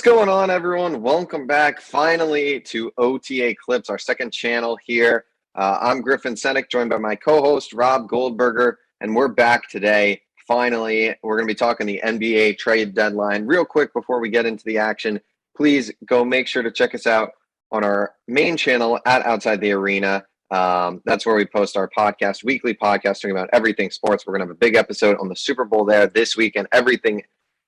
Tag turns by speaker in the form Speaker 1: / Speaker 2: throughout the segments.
Speaker 1: What's going on, everyone? Welcome back finally to OTA Clips, our second channel here. I'm Griffin, Senyek, joined by my co-host Rob Goldberger, and we're back today. Finally, we're going to be talking the NBA trade deadline. Real quick before we get into the action, please go make sure to check us out on our main channel at Outside the Arena. That's where we post our podcast, weekly podcast, talking about everything sports. We're going to have a big episode on the Super Bowl there this week, and everything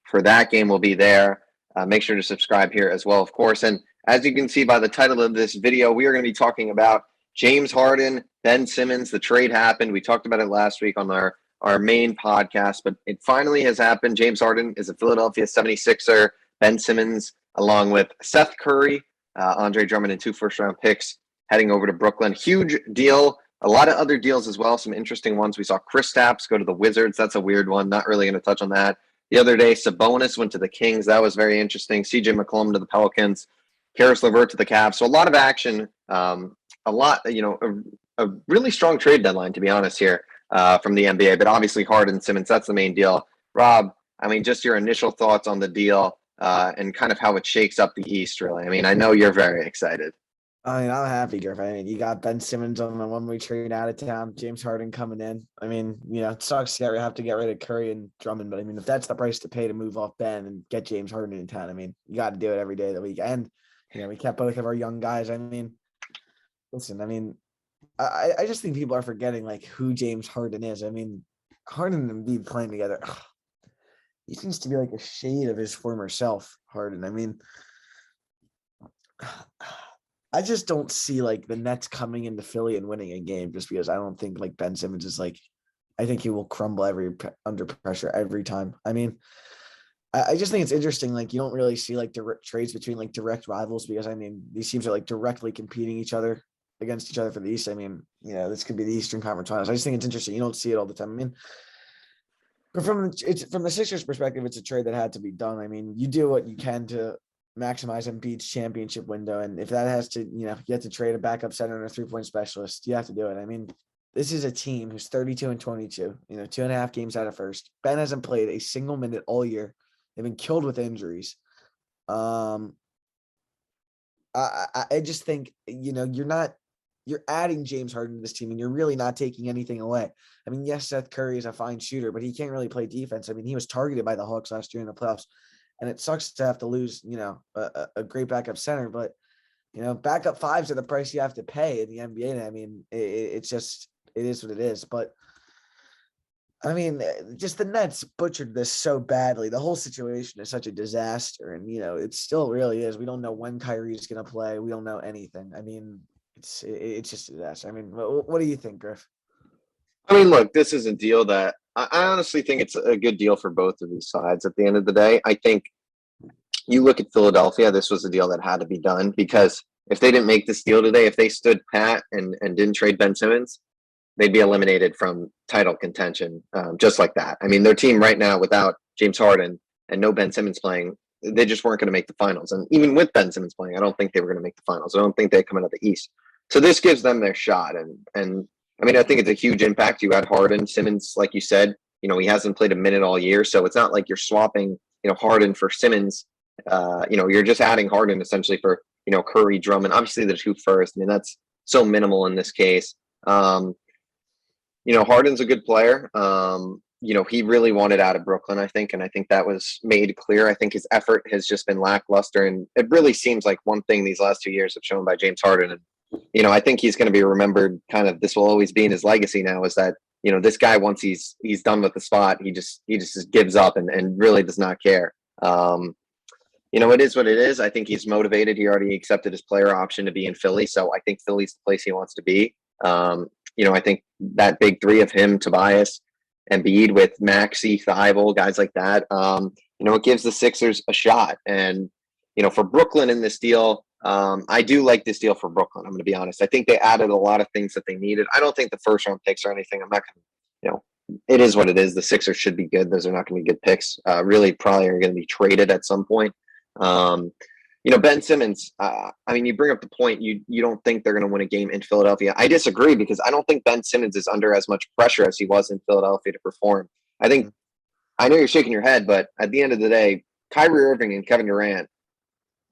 Speaker 1: for that game will be there. Make sure to subscribe here as well, of course. And as you can see by the title of this video, we are going to be talking about James Harden, Ben Simmons. The trade happened. We talked about it last week on our main podcast, but it finally has happened. James Harden is a Philadelphia 76er. Ben Simmons, along with Seth Curry, Andre Drummond, and 2 first-round picks, heading over to Brooklyn. Huge deal. A lot of other deals as well, some interesting ones. We saw Kristaps go to the Wizards. That's a weird one. Not really going to touch on that. The other day, Sabonis went to the Kings. That was very interesting. CJ McCollum to the Pelicans. Karis LeVert to the Cavs. So a lot of action. A really strong trade deadline, to be honest, here from the NBA. But obviously, Harden, Simmons, that's the main deal. Rob, I mean, just your initial thoughts on the deal and kind of how it shakes up the East, really. I mean, I know you're very excited.
Speaker 2: I'm happy, Griffin. I mean, you got Ben Simmons on the one-way trade out of town, James Harden coming in. I mean, it sucks to have to get rid of Curry and Drummond, but I mean, if that's the price to pay to move off Ben and get James Harden in town, I mean, you got to do it every day of the week. And, we kept both of our young guys. I mean, listen, I just think people are forgetting, who James Harden is. I mean, Harden and Embiid playing together, he seems to be like a shade of his former self, Harden. I mean, I just don't see the Nets coming into Philly and winning a game just because I don't think Ben Simmons is I think he will crumble under pressure every time. I mean, I just think it's interesting. You don't really see direct trades between direct rivals because I mean, these teams are directly competing against each other for the East. I mean, this could be the Eastern Conference Finals. I just think it's interesting. You don't see it all the time. I mean, but from the Sixers' perspective, it's a trade that had to be done. I mean, you do what you can to maximize Embiid's championship window, and if that has to, you have to trade a backup center and a 3-point specialist, you have to do it. I mean, this is a team who's 32-22, 2.5 games out of first. Ben hasn't played a single minute all year. They've been killed with injuries. I just think, you're adding James Harden to this team and you're really not taking anything away. I mean, yes, Seth Curry is a fine shooter, but he can't really play defense. I mean, he was targeted by the Hawks last year in the playoffs. And it sucks to have to lose, a great backup center, but, backup fives are the price you have to pay in the NBA. And I mean, it is what it is. But I mean, just the Nets butchered this so badly. The whole situation is such a disaster. And, it still really is. We don't know when Kyrie's going to play. We don't know anything. I mean, it's just a disaster. I mean, what do you think, Griff?
Speaker 1: I mean, look, this is a deal that I honestly think it's a good deal for both of these sides at the end of the day. I think you look at Philadelphia, this was a deal that had to be done because if they didn't make this deal today, if they stood pat and didn't trade Ben Simmons, they'd be eliminated from title contention just like that. I mean, their team right now without James Harden and no Ben Simmons playing, they just weren't going to make the finals. And even with Ben Simmons playing, I don't think they were going to make the finals. I don't think they'd come out of the East. So this gives them their shot. And I mean, I think it's a huge impact. You had Harden, Simmons, like you said, he hasn't played a minute all year. So it's not like you're swapping, Harden for Simmons. You're just adding Harden essentially for, Curry, Drummond. Obviously, the 2 first. I mean, that's so minimal in this case. Harden's a good player. He really wanted out of Brooklyn, I think. And I think that was made clear. I think his effort has just been lackluster. And it really seems like one thing these last 2 years have shown by James Harden. And I think he's going to be remembered this will always be in his legacy now is that, this guy, once he's done with the spot, he just gives up and really does not care. It is what it is. I think he's motivated. He already accepted his player option to be in Philly. So I think Philly's the place he wants to be. I think that big 3 of him, Tobias, Embiid with Maxey, Thibault, guys like that, it gives the Sixers a shot. And, for Brooklyn in this deal, I do like this deal for Brooklyn. I'm going to be honest. I think they added a lot of things that they needed. I don't think the first round picks or anything. I'm not going to, it is what it is. The Sixers should be good. Those are not going to be good picks. Really probably are going to be traded at some point. Ben Simmons, you bring up the point, you don't think they're going to win a game in Philadelphia. I disagree because I don't think Ben Simmons is under as much pressure as he was in Philadelphia to perform. I know you're shaking your head, but at the end of the day, Kyrie Irving and Kevin Durant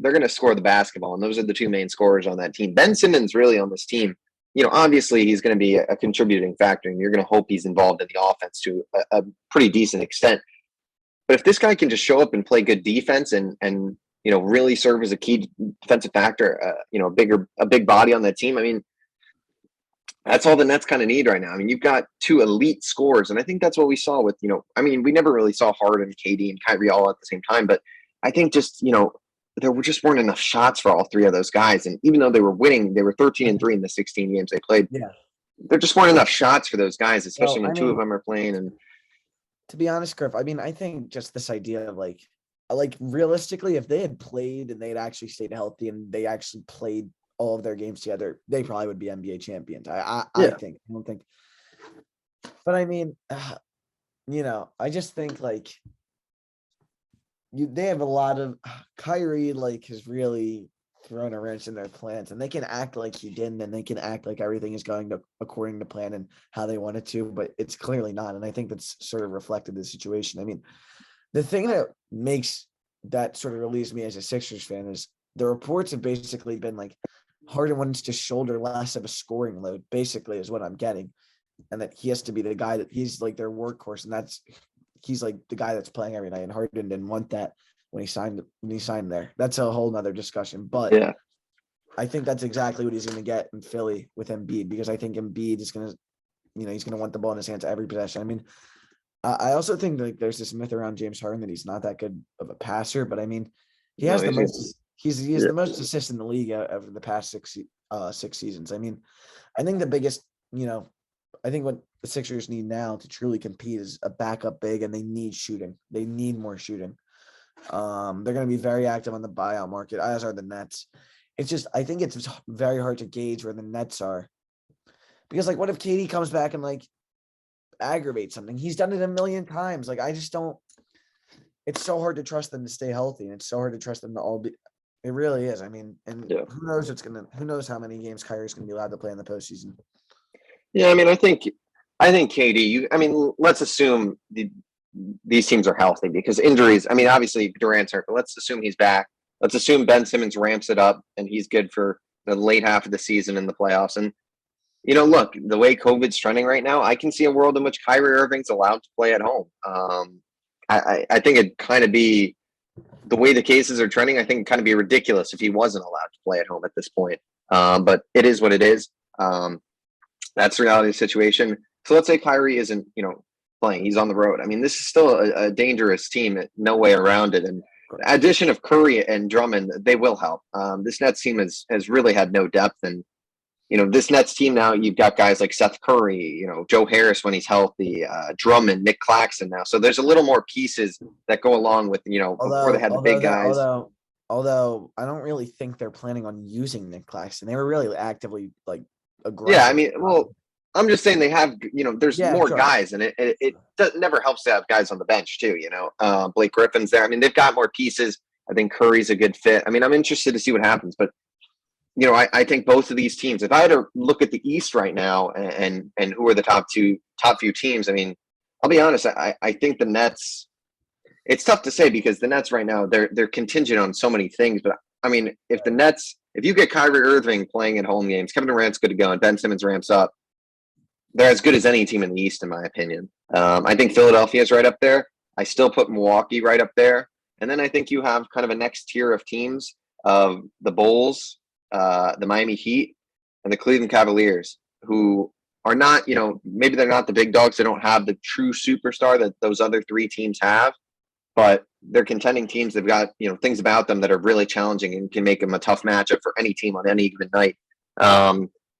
Speaker 1: they're going to score the basketball, and those are the two main scorers on that team. Ben Simmons really on this team, obviously he's going to be a contributing factor, and you're going to hope he's involved in the offense to a pretty decent extent. But if this guy can just show up and play good defense and really serve as a key defensive factor, a big body on that team, I mean, that's all the Nets kind of need right now. I mean, you've got two elite scorers, and I think that's what we saw with, we never really saw Harden, KD, and Kyrie all at the same time, but I think just, there weren't enough shots for all three of those guys. And even though they were winning, they were 13-3 in the 16 games they played.
Speaker 2: Yeah.
Speaker 1: There just weren't enough shots for those guys, especially when two of them are playing. And
Speaker 2: to be honest, Griff, I mean, I think just this idea of like realistically, if they had played and they'd actually stayed healthy and they actually played all of their games together, they probably would be NBA champions. I don't think. But I mean, I just think like they have a lot of Kyrie has really thrown a wrench in their plans, and they can act like he didn't, and they can act like everything is going according to plan and how they wanted to, but it's clearly not. And I think that's sort of reflected the situation. I mean, the thing that sort of relieves me as a Sixers fan is the reports have basically been like Harden wants to shoulder less of a scoring load, basically, is what I'm getting. And that he has to be the guy that he's like their workhorse. And he's like the guy that's playing every night. And Harden didn't want that when he signed there. That's a whole nother discussion. But yeah, I think that's exactly what he's going to get in Philly with Embiid, because I think Embiid is going to, he's going to want the ball in his hands every possession. I mean, I also think like there's this myth around James Harden that he's not that good of a passer, but I mean, he has the most. He's the most assists in the league over the past six seasons. I mean, I think the biggest, I think what the Sixers need now to truly compete is a backup big, and they need shooting. They need more shooting. They're going to be very active on the buyout market, as are the Nets. It's just, I think it's very hard to gauge where the Nets are, because like, what if KD comes back and like aggravates something? He's done it a million times. Like, I just don't. It's so hard to trust them to stay healthy, and it's so hard to trust them to all be. It really is. I mean, and who knows how many games Kyrie's going to be allowed to play in the postseason.
Speaker 1: Yeah, I mean, I think KD. Let's assume these teams are healthy, because injuries. I mean, obviously Durant's hurt, but let's assume he's back. Let's assume Ben Simmons ramps it up and he's good for the late half of the season in the playoffs. And look, the way COVID's trending right now, I can see a world in which Kyrie Irving's allowed to play at home. I think it'd kind of be the way the cases are trending. I think it'd kind of be ridiculous if he wasn't allowed to play at home at this point. But it is what it is. That's the reality of the situation. So let's say Kyrie isn't, playing. He's on the road. I mean, this is still a dangerous team. No way around it. And the addition of Curry and Drummond, they will help. This Nets team has really had no depth. And, this Nets team now, you've got guys like Seth Curry, Joe Harris when he's healthy, Drummond, Nick Claxton now. So there's a little more pieces that go along with, before they had the big guys.
Speaker 2: Although I don't really think they're planning on using Nick Claxton. They were really actively aggressive.
Speaker 1: Yeah, I mean, well, I'm just saying they have, there's more guys, and it never helps to have guys on the bench too. Blake Griffin's there. I mean, they've got more pieces. I think Curry's a good fit. I mean, I'm interested to see what happens, but I think both of these teams, if I had to look at the East right now and who are the top few teams, I mean, I'll be honest, I think the Nets, it's tough to say because the Nets right now, they're contingent on so many things. But I mean, if you get Kyrie Irving playing at home games, Kevin Durant's good to go, and Ben Simmons ramps up, they're as good as any team in the East, in my opinion. I think Philadelphia is right up there. I still put Milwaukee right up there. And then I think you have kind of a next tier of teams of the Bulls, the Miami Heat, and the Cleveland Cavaliers, who are not, maybe they're not the big dogs. They don't have the true superstar that those other three teams have, but they're contending teams. They've got, things about them that are really challenging and can make them a tough matchup for any team on any given night.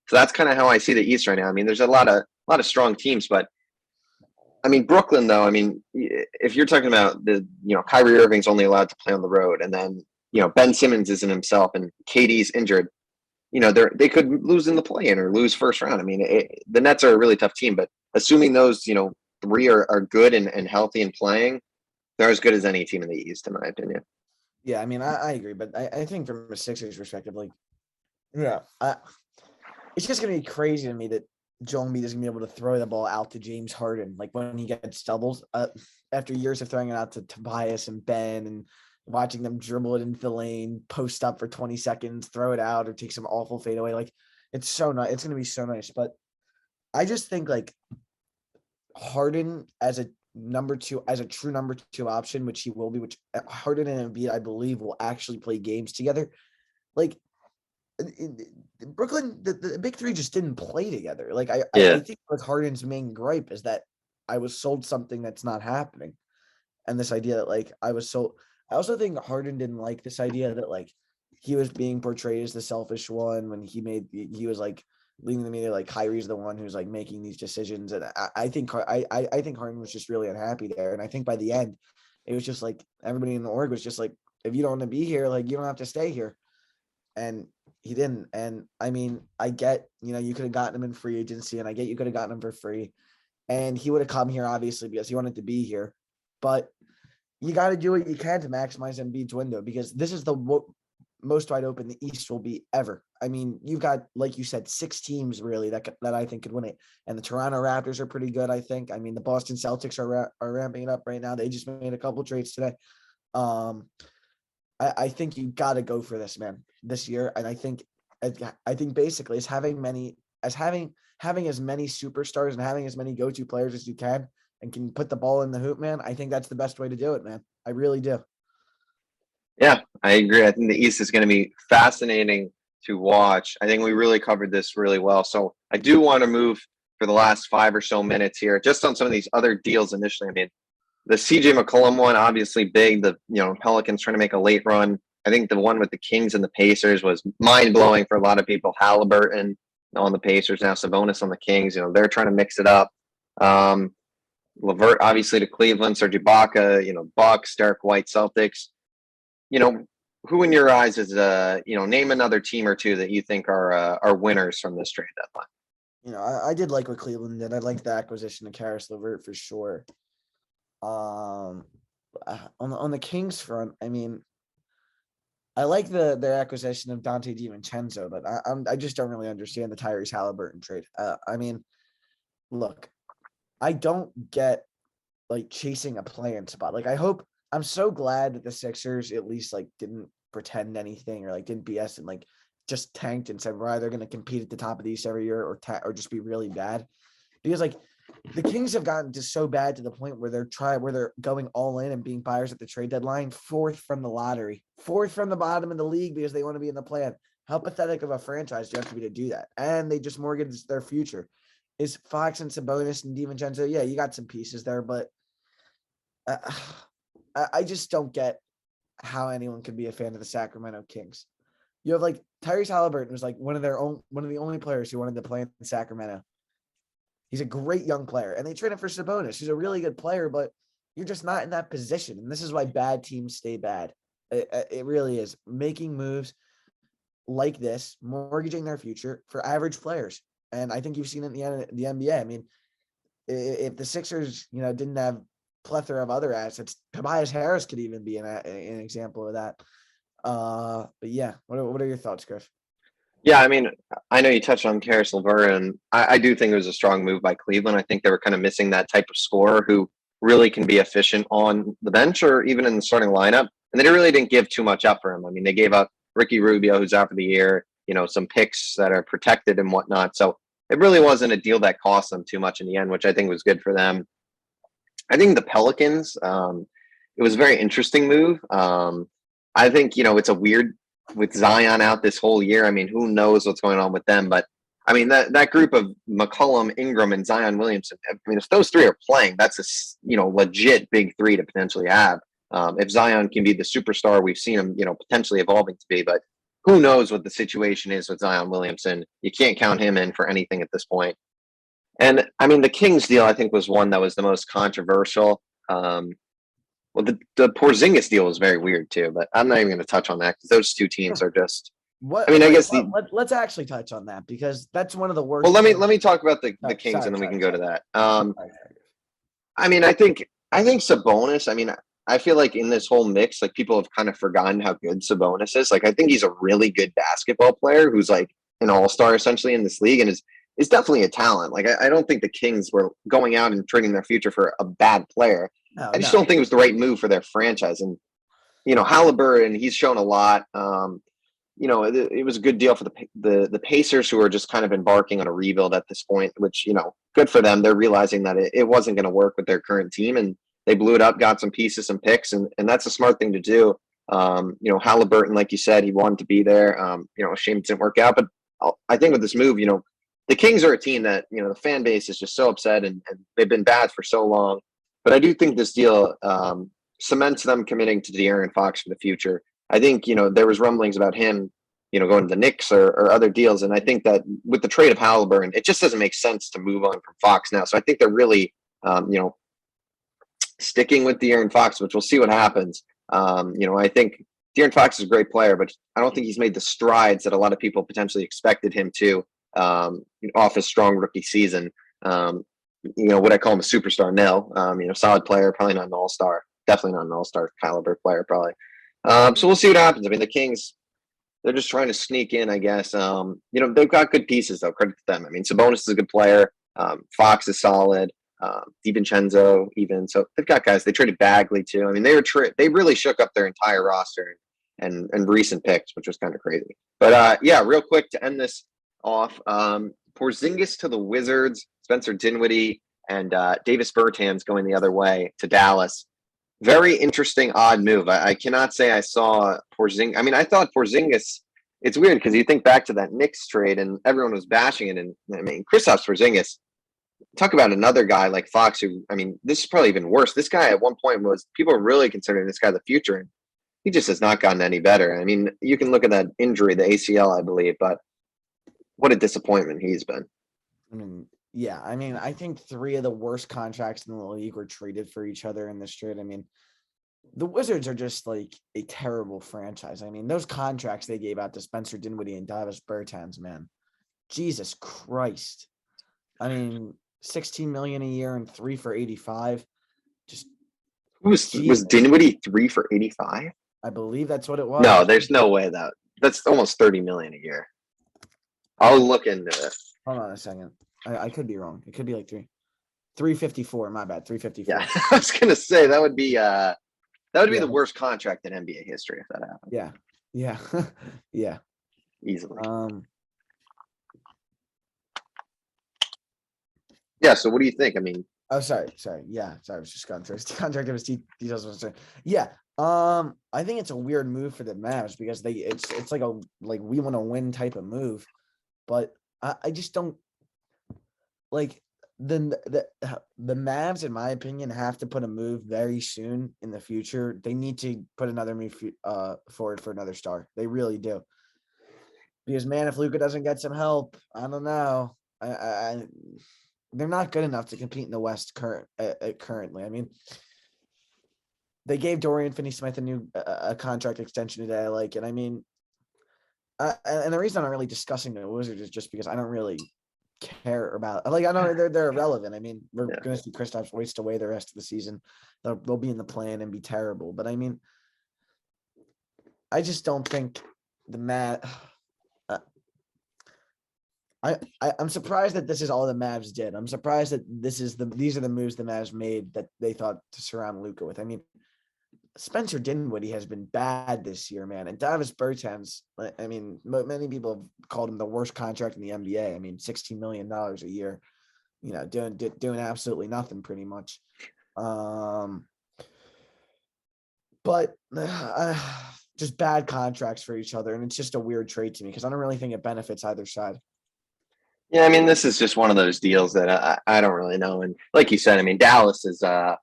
Speaker 1: So that's kind of how I see the East right now. I mean, there's a lot of strong teams, but I mean, Brooklyn, though, I mean, if you're talking about Kyrie Irving's only allowed to play on the road, and then, Ben Simmons isn't himself and KD's injured, they could lose in the play-in or lose first round. I mean, the Nets are a really tough team, but assuming those, three are good and healthy and playing, they're as good as any team in the East, in my opinion.
Speaker 2: Yeah, I mean, I agree, but I think from a Sixers perspective, it's just going to be crazy to me that Joel Embiid is going to be able to throw the ball out to James Harden, like when he gets doubles after years of throwing it out to Tobias and Ben and watching them dribble it into the lane, post up for 20 seconds, throw it out, or take some awful fadeaway. Like, it's so nice. It's going to be so nice. But I just think like Harden as a number two, as a true number two option, which he will be, which Harden and Embiid, I believe, will actually play games together. Like, Brooklyn, the big three just didn't play together. Like, I think like Harden's main gripe is that I was sold something that's not happening. And this idea that like I also think Harden didn't like this idea that like he was being portrayed as the selfish one when he was like leading the media like Kyrie's the one who's like making these decisions. And I think Harden was just really unhappy there. And I think by the end, it was just like everybody in the org was just like, if you don't want to be here, like you don't have to stay here. And he didn't. And I mean, I get, you could have gotten him in free agency, and I get you could have gotten him for free. And he would have come here obviously because he wanted to be here. But you got to do what you can to maximize Embiid's window, because this is the most wide open the East will be ever. I mean, you've got, like you said, 6 teams really that I think could win it. And the Toronto Raptors are pretty good, I think. I mean, the Boston Celtics are ramping it up right now. They just made a couple trades today. I think you got to go for this, man, this year. And I think basically is having as many superstars and having as many go-to players as you can and can put the ball in the hoop, man. I think that's the best way to do it, man. I really do.
Speaker 1: Yeah, I agree. I think the East is going to be fascinating to watch. I think we really covered this really well. So I do want to move for the last 5 or so minutes here, just on some of these other deals initially. I mean, the CJ McCollum one, obviously big. The Pelicans trying to make a late run. I think the one with the Kings and the Pacers was mind-blowing for a lot of people. Halliburton on the Pacers, now Sabonis on the Kings. They're trying to mix it up. Levert, obviously, to Cleveland, Serge Ibaka, Bucks, Derek White, Celtics. Who in your eyes is, name another team or two that you think are winners from this trade deadline?
Speaker 2: I did like what Cleveland did. I liked the acquisition of Karis LeVert for sure. On the Kings front, I mean, I like their acquisition of Dante DiVincenzo, but I just don't really understand the Tyrese Halliburton trade. I mean, look, I don't get like chasing a play-in spot. Like, I'm so glad that the Sixers at least like didn't pretend anything or like didn't BS and like just tanked and said, right, they're going to compete at the top of the East every year or just be really bad. Because like the Kings have gotten just so bad to the point where they're going all in and being buyers at the trade deadline, 4th from the lottery, 4th from the bottom of the league because they want to be in the plan. How pathetic of a franchise do you have to be to do that? And they just mortgaged their future. Is Fox and Sabonis and DiVincenzo? Yeah, you got some pieces there, but I just don't get how anyone could be a fan of the Sacramento Kings. You have like Tyrese Halliburton was like one of the only players who wanted to play in Sacramento. He's a great young player, and they traded for Sabonis, who's a really good player, but you're just not in that position. And this is why bad teams stay bad. It really is making moves like this, mortgaging their future for average players. And I think you've seen it in the NBA. I mean, if the Sixers, didn't have plethora of other assets, Tobias Harris could even be an example of that. But yeah, what are your thoughts, Griff?
Speaker 1: Yeah, I mean, I know you touched on Karis LeVert, and I do think it was a strong move by Cleveland. I think they were kind of missing that type of scorer who really can be efficient on the bench or even in the starting lineup. And they really didn't give too much up for him. I mean, they gave up Ricky Rubio, who's out for the year, some picks that are protected and whatnot. So it really wasn't a deal that cost them too much in the end, which I think was good for them. I think the Pelicans, it was a very interesting move. I think, it's a weird with Zion out this whole year. I mean, who knows what's going on with them? But I mean, that group of McCollum, Ingram, and Zion Williamson, I mean, if those 3 are playing, that's a, legit big 3 to potentially have. If Zion can be the superstar we've seen him, potentially evolving to be, but who knows what the situation is with Zion Williamson. You can't count him in for anything at this point. And I mean, the Kings deal, I think, was one that was the most controversial. Well, the Porzingis deal was very weird too, but I'm not even going to touch on that because those 2 teams are just.
Speaker 2: Let's actually touch on that because that's one of the worst.
Speaker 1: Well, let me talk about the Kings and then we can go to that. I mean, I think Sabonis. I mean, I feel like in this whole mix, like people have kind of forgotten how good Sabonis is. Like, I think he's a really good basketball player who's like an all-star essentially in this league and is definitely a talent. Like, I don't think the Kings were going out and trading their future for a bad player. I just don't think it was the right move for their franchise. And Halliburton, he's shown a lot. It was a good deal for the Pacers, who are just kind of embarking on a rebuild at this point, which, good for them. They're realizing that it wasn't going to work with their current team, and they blew it up, got some pieces, some picks, and that's a smart thing to do. Halliburton, like you said, he wanted to be there. A shame it didn't work out, but I think with this move, the Kings are a team that, the fan base is just so upset, and they've been bad for so long. But I do think this deal cements them committing to De'Aaron Fox for the future. I think, there was rumblings about him, going to the Knicks or other deals. And I think that with the trade of Halliburton, it just doesn't make sense to move on from Fox now. So I think they're really, sticking with De'Aaron Fox, which we'll see what happens. I think De'Aaron Fox is a great player, but I don't think he's made the strides that a lot of people potentially expected him to off his strong rookie season. Would I call him a superstar? No. Solid player, probably not an all-star. Definitely not an all-star caliber player, probably. So we'll see what happens. I mean, the Kings, they're just trying to sneak in, I guess. They've got good pieces, though. Credit to them. I mean, Sabonis is a good player. Fox is solid. DiVincenzo, even. So they've got guys. They traded Bagley, too. I mean, they really shook up their entire roster and recent picks, which was kind of crazy. But, real quick to end this off, Porzingis to the Wizards, Spencer Dinwiddie, and Davis Bertans going the other way to Dallas. Very interesting, odd move. I cannot say I saw Porzingis. I mean, I thought Porzingis, it's weird because you think back to that Knicks trade and everyone was bashing it. And I mean, Kristaps Porzingis, talk about another guy like Fox who, I mean, this is probably even worse. This guy at one point people were really considering this guy the future. And he just has not gotten any better. I mean, you can look at that injury, the ACL, I believe, but what a disappointment he's been.
Speaker 2: I mean, yeah, I think 3 of the worst contracts in the league were traded for each other in this trade. I mean, the Wizards are just like a terrible franchise. I mean, those contracts they gave out to Spencer Dinwiddie and Davis Bertans, man, Jesus Christ. I mean, $16 million a year and 3 for 85. Just
Speaker 1: was Dinwiddie 3 for 85?
Speaker 2: I believe that's what it was.
Speaker 1: No, there's no way that's almost $30 million a year. I'll look into it.
Speaker 2: Hold on a second. I could be wrong. It could be like 354. My bad. 354.
Speaker 1: Yeah, I was gonna say that would be the worst contract in NBA history if that happened.
Speaker 2: Yeah. Yeah.
Speaker 1: Easily. Yeah. So what do you think? I mean,
Speaker 2: sorry. Yeah, sorry. I was just going through his contract of his details. Yeah. I think it's a weird move for the Mavs because it's like we want to win type of move, but I just don't like the Mavs, in my opinion, have to put a move very soon in the future. They need to put another move forward for another star. They really do. Because man, if Luka doesn't get some help, I don't know. They're not good enough to compete in the West currently. I mean, they gave Dorian Finney-Smith a contract extension today. I like it. I mean, and the reason I'm not really discussing the Wizards is just because I don't really care about. Like, I know they're irrelevant. I mean, we're going to see Kristaps waste away the rest of the season. They'll be in the plan and be terrible. But I mean, I just don't think the I'm surprised that this is all the Mavs did. I'm surprised that these are the moves the Mavs made that they thought to surround Luka with. I mean, Spencer Dinwiddie has been bad this year, man. And Davis Bertans, I mean, many people have called him the worst contract in the NBA. I mean, $16 million a year, doing absolutely nothing pretty much. But just bad contracts for each other. And it's just a weird trade to me because I don't really think it benefits either side.
Speaker 1: Yeah, I mean, this is just one of those deals that I don't really know. And like you said, I mean, Dallas is I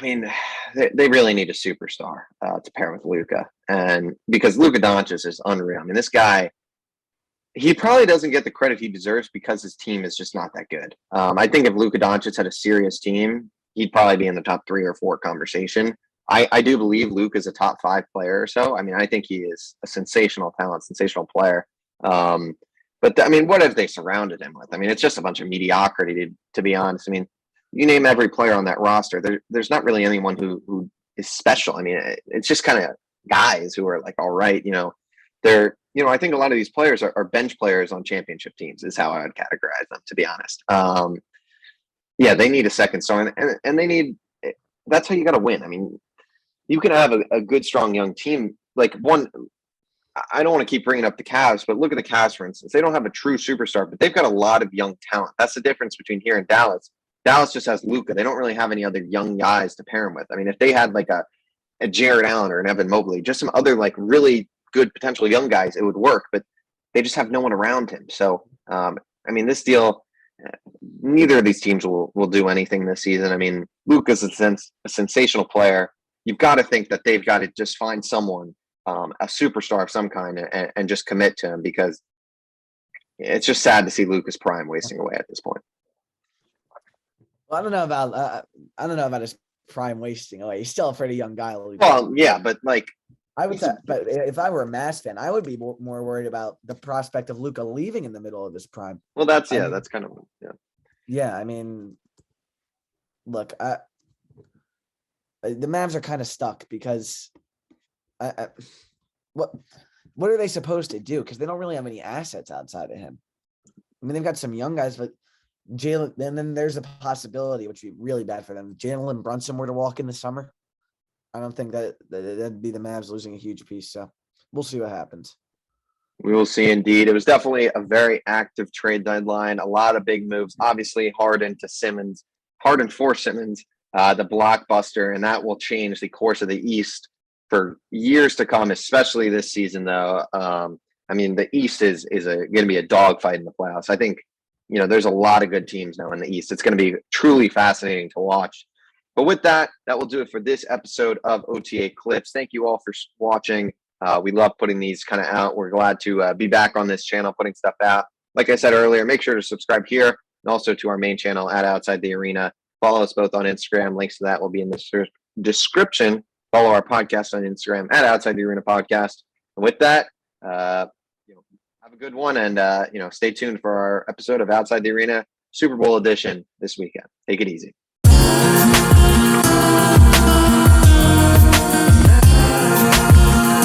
Speaker 1: mean, they really need a superstar to pair with Luka, and because Luka Doncic is unreal. I mean, this guy, he probably doesn't get the credit he deserves because his team is just not that good. I think if Luka Doncic had a serious team, he'd probably be in the top 3 or 4 conversation. I do believe Luke is a top 5 player or so. I mean, I think he is a sensational talent, sensational player. But I mean, what have they surrounded him with? I mean, it's just a bunch of mediocrity, to be honest. I mean, you name every player on that roster, there's not really anyone who is special. I mean, it's just kind of guys who are like, all right, they're, I think a lot of these players are bench players on championship teams is how I would categorize them, to be honest. Yeah, they need a second star, and they need, that's how you got to win. I mean, you can have a good, strong young team. Like I don't want to keep bringing up the Cavs, but look at the Cavs, for instance. They don't have a true superstar, but they've got a lot of young talent. That's the difference between here and Dallas. Dallas just has Luka. They don't really have any other young guys to pair him with. I mean, if they had like a Jared Allen or an Evan Mobley, just some other like really good potential young guys, it would work. But they just have no one around him. So, I mean, this deal, neither of these teams will do anything this season. I mean, Luka's a sensational player. You've got to think that they've got to just find someone, a superstar of some kind, and just commit to him, because it's just sad to see Luka's prime wasting away at this point.
Speaker 2: Well, I don't know about his prime wasting away. He's still a pretty young guy.
Speaker 1: Well, yeah, but like
Speaker 2: I would say, but if I were a Mavs fan, I would be more worried about the prospect of Luka leaving in the middle of his prime.
Speaker 1: Well, that's kind of
Speaker 2: Yeah, I mean, look, the Mavs are kind of stuck because what are they supposed to do? Because they don't really have any assets outside of him. I mean, they've got some young guys, but Jalen, and then there's a possibility, which would be really bad for them. Jalen Brunson were to walk in the summer. I don't think that'd be the Mavs losing a huge piece. So we'll see what happens.
Speaker 1: We will see indeed. It was definitely a very active trade deadline. A lot of big moves. Obviously, Harden for Simmons, the blockbuster, and that will change the course of the East for years to come, especially this season, though. I mean, the East is going to be a dogfight in the playoffs. I think, there's a lot of good teams now in the East. It's going to be truly fascinating to watch. But with that will do it for this episode of OTA Clips. Thank you all for watching. We love putting these kind of out. We're glad to be back on this channel, putting stuff out. Like I said earlier, make sure to subscribe here and also to our main channel at Outside the Arena. Follow us both on Instagram. Links to that will be in the description. Follow our podcast on Instagram at Outside the Arena Podcast. And with that, have a good one, and stay tuned for our episode of Outside the Arena Super Bowl edition this weekend. Take it easy.